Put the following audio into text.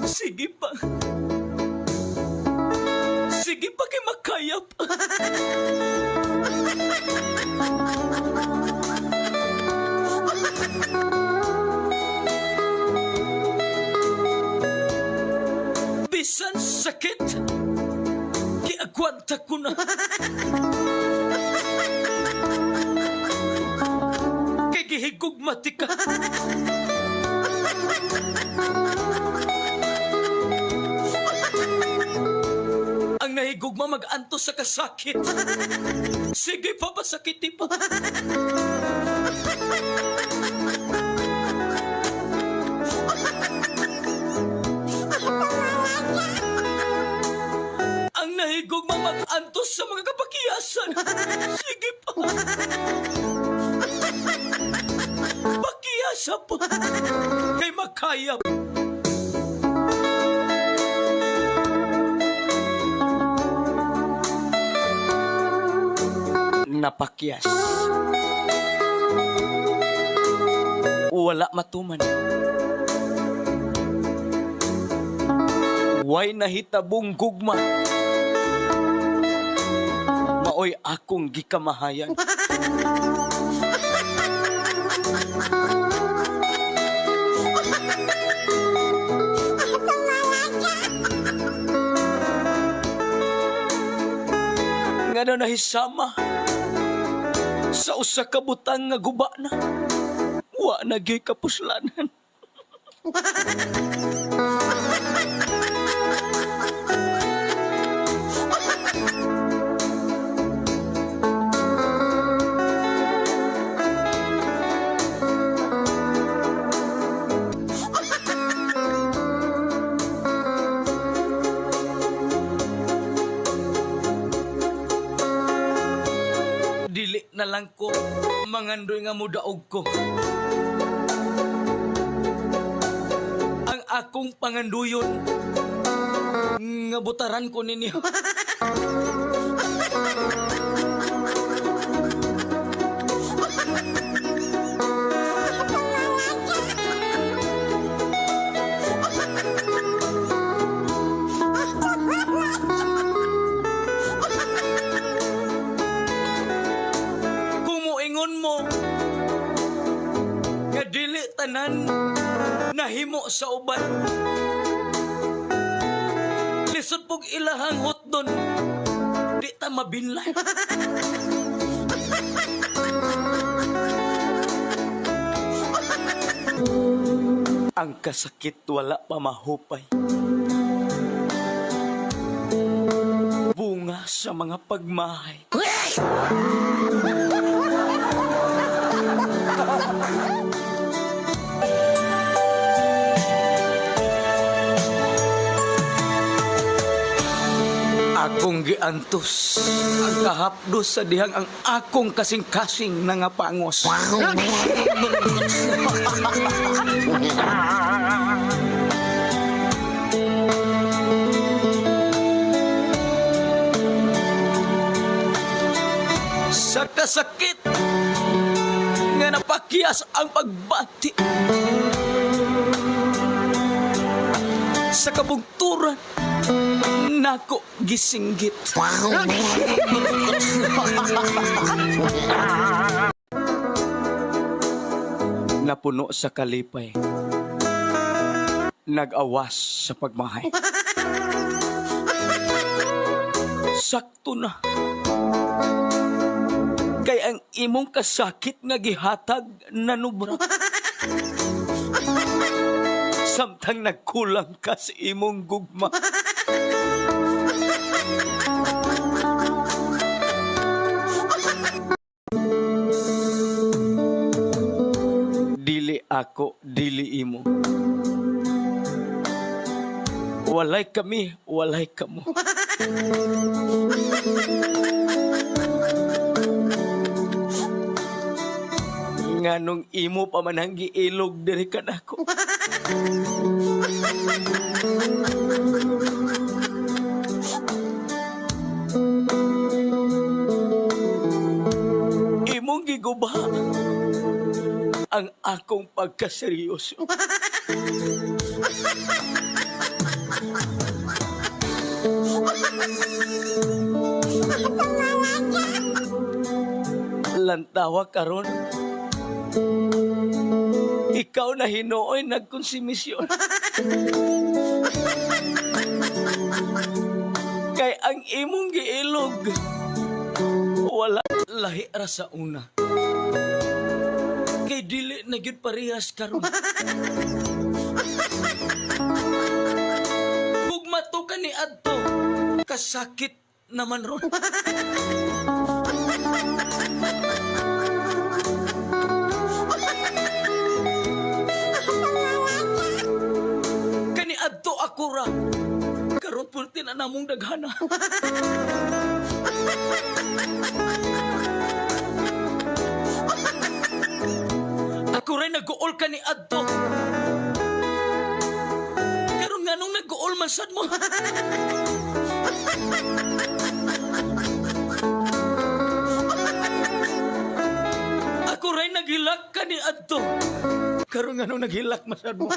Sige pa. Sige pa kay makayap. Bisan sakit, kiagwanta ko na. Kay gihigugmati ka. Ang nahigugma mag-antos sa kasakit. Sige pa, pasakiti pa. Ang nahigugma mag-antos sa mga kapakiyasan. Sige pa. Pakiyasa pa. Kay makayap. Napakyas. Wala matuman. Way nahitabong gugma. Maoy akong gikamahayan. Nga nahisama sa usa ka butang nga guba na. Wa na gyud kapuslanan. Dili na lang ko mangandoy nga mudaog ko. Ang akong panganduyon nga butaran ko ninyo. Mo nga dili tanan nahimo sa uban, lisod pog ilahang hotdon di ta mabinlay. Ang kasakit wala pa mahupay, bunga sa mga pagmahay. Akong giantos ang kahapdos sa dihang ang akong kasing-kasing na nga pangos. Sa kasakit nga napakyas ang pagbati, sa kabugturan nako gisinggit. Napuno sa kalipay, nag-awas sa pagmahay. Sakto na kay ang imong kasakit nga gihatag nanubra. Samtang nagkulang ka sa imong gugma. Dili ako, dili imo. Walay kami, walay kamo. Nganong imo pa man ang giilog diri kanako. Imong giguba ang akong pagkaseryoso. Lantawa karon. Ikaw na hinuoy nagkonsumisyon. Kay ang imong giilog wala lahi ra sa una. Kay dili na gyud parehas karon. Kung mato ka ni adto, kasakit naman ron. Kani adto ako ra. Karon pulti na namong daghana. Ako rin nag-uol ka ni adto. Karon nganong nag-uol man sad mo? Ako rin naghilak ka ni adto. Karon nganong naghilak man sad mo?